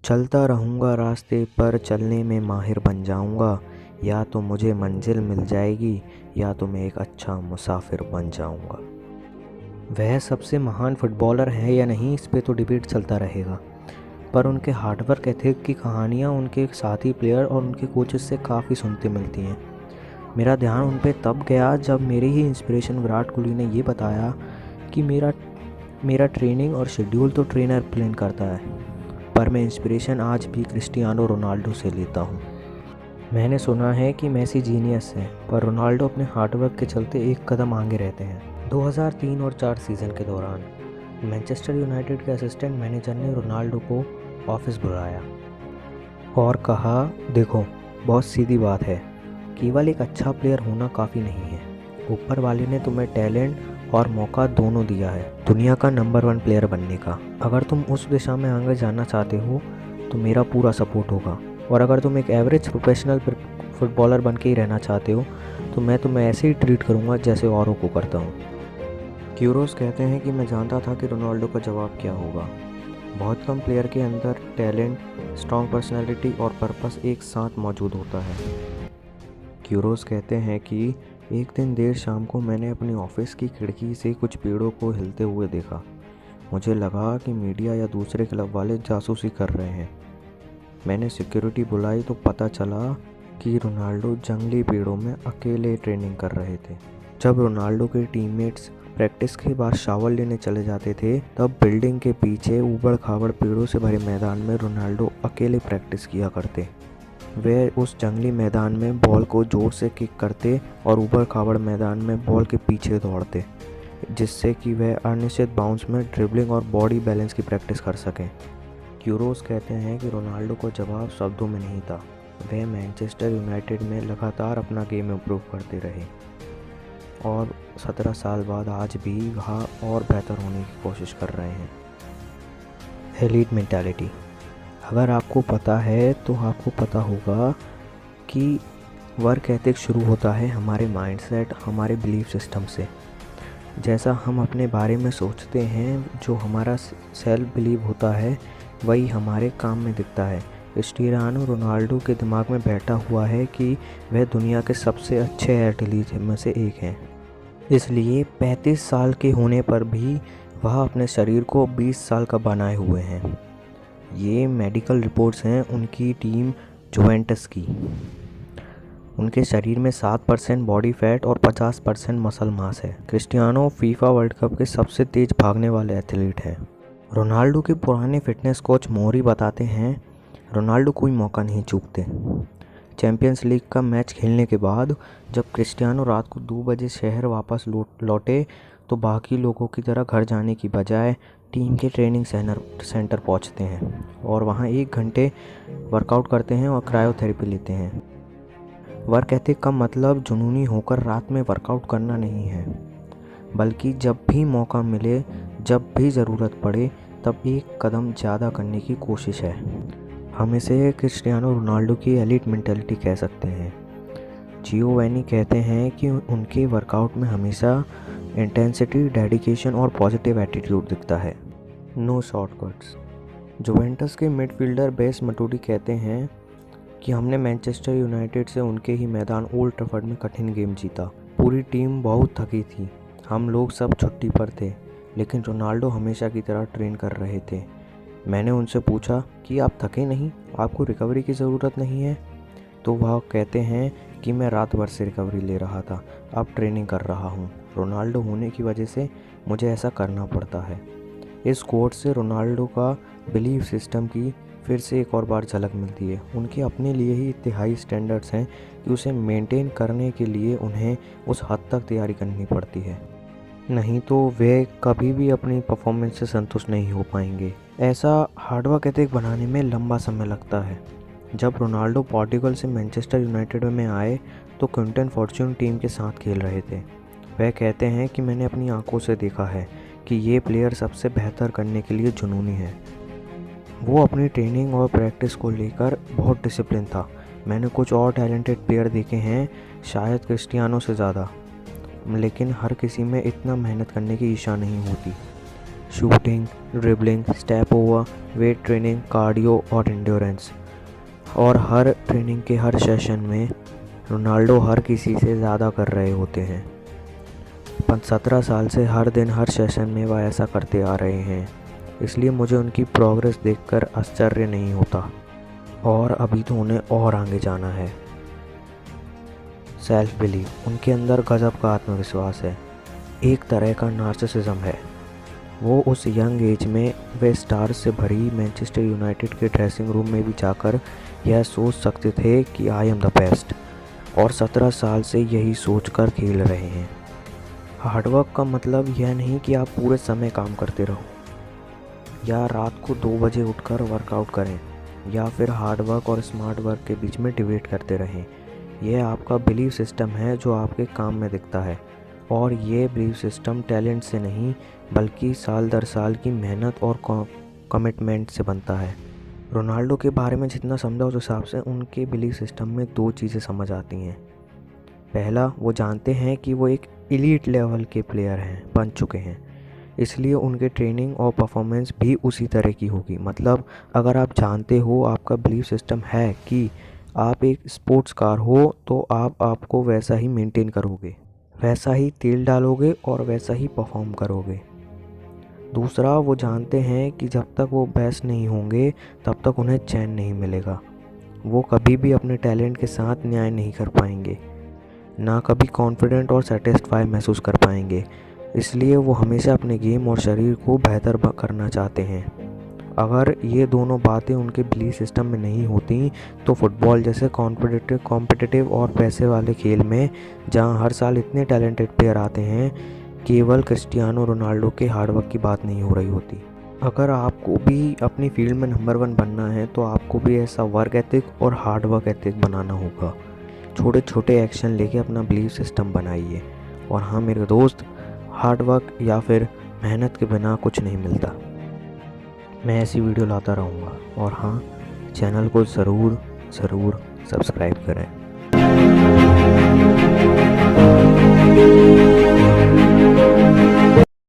चलता रहूँगा रास्ते पर, चलने में माहिर बन जाऊँगा। या तो मुझे मंजिल मिल जाएगी या तो मैं एक अच्छा मुसाफिर बन जाऊँगा। वह सबसे महान फुटबॉलर हैं या नहीं, इस पे तो डिबेट चलता रहेगा, पर उनके हार्डवर्क एथिक की कहानियाँ उनके साथी प्लेयर और उनके कोचेस से काफ़ी सुनते मिलती हैं। मेरा ध्यान उन पे तब गया जब मेरी ही इंस्पिरेशन विराट कोहली ने ये बताया कि मेरा ट्रेनिंग और शेड्यूल तो ट्रेनर प्लान करता है, पर मैं इंस्पिरेशन आज भी क्रिस्टियानो रोनाल्डो से लेता हूँ। मैंने सुना है कि मेसी जीनियस है, पर रोनाल्डो अपने हार्डवर्क के चलते एक कदम आगे रहते हैं। 2003 और 4 सीज़न के दौरान मैनचेस्टर यूनाइटेड के असिस्टेंट मैनेजर ने रोनाल्डो को ऑफिस बुलाया और कहा, देखो बहुत सीधी बात है, केवल एक अच्छा प्लेयर होना काफ़ी नहीं है। ऊपर वाले ने तुम्हें टैलेंट और मौका दोनों दिया है दुनिया का नंबर 1 प्लेयर बनने का। अगर तुम उस दिशा में आगे जाना चाहते हो तो मेरा पूरा सपोर्ट होगा, और अगर तुम एक एवरेज प्रोफेशनल फुटबॉलर बन के ही रहना चाहते हो तो मैं तुम्हें ऐसे ही ट्रीट करूँगा जैसे औरों को करता हूँ। क्यूरोस कहते हैं कि मैं जानता था कि रोनाल्डो का जवाब क्या होगा। बहुत कम प्लेयर के अंदर टैलेंट, स्ट्रॉन्ग पर्सनैलिटी और पर्पस एक साथ मौजूद होता है। क्यूरोस कहते हैं कि एक दिन देर शाम को मैंने अपनी ऑफिस की खिड़की से कुछ पेड़ों को हिलते हुए देखा। मुझे लगा कि मीडिया या दूसरे क्लब वाले जासूसी कर रहे हैं। मैंने सिक्योरिटी बुलाई तो पता चला कि रोनाल्डो जंगली पेड़ों में अकेले ट्रेनिंग कर रहे थे। जब रोनाल्डो के टीममेट्स प्रैक्टिस के बाद शावर लेने चले जाते थे, तब बिल्डिंग के पीछे ऊबड़ खाबड़ पेड़ों से भरे मैदान में रोनाल्डो अकेले प्रैक्टिस किया करते। वे उस जंगली मैदान में बॉल को जोर से किक करते और ऊबड़ खाबड़ मैदान में बॉल के पीछे दौड़ते, जिससे कि वह अनिश्चित बाउंस में ड्रिबलिंग और बॉडी बैलेंस की प्रैक्टिस कर सकें। क्यूरोस कहते हैं कि रोनाल्डो को जवाब शब्दों में नहीं था। वह मैनचेस्टर यूनाइटेड में लगातार अपना गेम इम्प्रूव करते रहे और 17 साल बाद आज भी वहाँ और बेहतर होने की कोशिश कर रहे हैं। Elite mentality. अगर आपको पता है तो आपको पता होगा कि वर्क एथिक शुरू होता है हमारे माइंडसेट, हमारे बिलीफ सिस्टम से। जैसा हम अपने बारे में सोचते हैं, जो हमारा सेल्फ बिलीव होता है, वही हमारे काम में दिखता है। क्रिस्टियानो रोनाल्डो के दिमाग में बैठा हुआ है कि वह दुनिया के सबसे अच्छे एथलीट में से एक हैं। इसलिए 35 साल के होने पर भी वह अपने शरीर को 20 साल का बनाए हुए हैं। ये मेडिकल रिपोर्ट्स हैं उनकी टीम जुवेंटस की। उनके शरीर में 7% बॉडी फैट और 50% मसल मास है। क्रिस्टियानो फीफा वर्ल्ड कप के सबसे तेज भागने वाले एथलीट हैं। रोनाल्डो के पुराने फिटनेस कोच मोरी बताते हैं, रोनाल्डो कोई मौका नहीं चूकते। चैंपियंस लीग का मैच खेलने के बाद जब क्रिस्टियानो रात को 2 बजे शहर वापस लौटे तो बाकी लोगों की तरह घर जाने की बजाय टीम के ट्रेनिंग सेंटर पहुंचते हैं और वहां 1 घंटे वर्कआउट करते हैं और क्रायोथेरेपी लेते हैं। वर्क एथिक का मतलब जुनूनी होकर रात में वर्कआउट करना नहीं है, बल्कि जब भी मौका मिले, जब भी ज़रूरत पड़े, तब एक कदम ज़्यादा करने की कोशिश है। हम इसे क्रिस्टियानो रोनाल्डो की एलीट मेंटालिटी कह सकते हैं। जियोवैनी कहते हैं कि उनके वर्कआउट में हमेशा इंटेंसिटी, डेडिकेशन और पॉजिटिव एटीट्यूड दिखता है। No shortcuts. जुवेंटस के मिडफील्डर बेस मटूडी कहते हैं कि हमने मैनचेस्टर यूनाइटेड से उनके ही मैदान ओल्ड ट्रैफर्ड में कठिन गेम जीता। पूरी टीम बहुत थकी थी, हम लोग सब छुट्टी पर थे, लेकिन रोनाल्डो हमेशा की तरह ट्रेन कर रहे थे। मैंने उनसे पूछा कि आप थके नहीं, आपको रिकवरी की ज़रूरत नहीं है? तो वह कहते हैं कि मैं रात भर से रिकवरी ले रहा था, अब ट्रेनिंग कर रहा हूँ। रोनाल्डो होने की वजह से मुझे ऐसा करना पड़ता है। इस कोट से रोनाल्डो का बिलीफ सिस्टम की फिर से एक और बार झलक मिलती है। उनके अपने लिए ही इतने स्टैंडर्ड्स हैं कि उसे मेंटेन करने के लिए उन्हें उस हद तक तैयारी करनी पड़ती है, नहीं तो वे कभी भी अपनी परफॉर्मेंस से संतुष्ट नहीं हो पाएंगे। ऐसा हार्डवर्क एथिक बनाने में लंबा समय लगता है। जब रोनाल्डो पोर्टुगल से मैनचेस्टर यूनाइटेड में आए तो क्विंटन फॉर्च्यून टीम के साथ खेल रहे थे। वह कहते हैं कि मैंने अपनी आंखों से देखा है कि ये प्लेयर सबसे बेहतर करने के लिए जुनूनी है। वो अपनी ट्रेनिंग और प्रैक्टिस को लेकर बहुत डिसिप्लिन था। मैंने कुछ और टैलेंटेड प्लेयर देखे हैं, शायद क्रिस्टियानो से ज़्यादा, लेकिन हर किसी में इतना मेहनत करने की इच्छा नहीं होती। Shooting, dribbling, step over, weight training, cardio और एंड्योरेंस। और हर ट्रेनिंग के हर सेशन में रोनाल्डो हर किसी से ज़्यादा कर रहे होते हैं। 17 साल से हर दिन हर सेशन में वह ऐसा करते आ रहे हैं, इसलिए मुझे उनकी प्रोग्रेस देखकर आश्चर्य नहीं होता और अभी तो उन्हें और आगे जाना है। सेल्फ बिलीव, उनके अंदर गजब का आत्मविश्वास है, एक तरह का नार्सिसिज्म है। वो उस यंग एज में वे स्टार्स से भरी मैनचेस्टर यूनाइटेड के ड्रेसिंग रूम में भी जाकर यह सोच सकते थे कि आई एम द बेस्ट, और 17 साल से यही सोचकर खेल रहे हैं। हार्डवर्क का मतलब यह नहीं कि आप पूरे समय काम करते रहो या रात को 2 बजे उठकर वर्कआउट करें या फिर हार्डवर्क और स्मार्ट वर्क के बीच में डिबेट करते रहें। यह आपका बिलीफ सिस्टम है जो आपके काम में दिखता है, और ये बिलीफ सिस्टम टैलेंट से नहीं बल्कि साल दर साल की मेहनत और कमिटमेंट से बनता है। रोनाल्डो के बारे में जितना समझा उस हिसाब से उनके बिलीफ सिस्टम में 2 चीज़ें समझ आती हैं। पहला, वो जानते हैं कि वो एक एलीट लेवल के प्लेयर हैं, बन चुके हैं, इसलिए उनके ट्रेनिंग और परफॉर्मेंस भी उसी तरह की होगी। मतलब अगर आप जानते हो, आपका बिलीफ सिस्टम है कि आप एक स्पोर्ट्स कार हो, तो आप आपको वैसा ही मेंटेन करोगे, वैसा ही तेल डालोगे और वैसा ही परफॉर्म करोगे। दूसरा, वो जानते हैं कि जब तक वो बेस्ट नहीं होंगे तब तक उन्हें चैन नहीं मिलेगा। वो कभी भी अपने टैलेंट के साथ न्याय नहीं कर पाएंगे, ना कभी कॉन्फिडेंट और सेटिस्फाई महसूस कर पाएंगे, इसलिए वो हमेशा अपने गेम और शरीर को बेहतर करना चाहते हैं। अगर ये दोनों बातें उनके बिलीफ सिस्टम में नहीं होती तो फुटबॉल जैसे कॉम्पिटिटिव और पैसे वाले खेल में, जहां हर साल इतने टैलेंटेड प्लेयर आते हैं, केवल क्रिस्टियानो रोनाल्डो के हार्डवर्क की बात नहीं हो रही होती। अगर आपको भी अपनी फील्ड में नंबर 1 बनना है तो आपको भी ऐसा वर्क एथिक और हार्डवर्क एथिक बनाना होगा। छोटे छोटे एक्शन लेके अपना बिलीफ सिस्टम बनाइए। और हाँ मेरे दोस्त, हार्डवर्क या फिर मेहनत के बिना कुछ नहीं मिलता। मैं ऐसी वीडियो लाता रहूँगा। और हाँ, चैनल को ज़रूर सब्सक्राइब करें।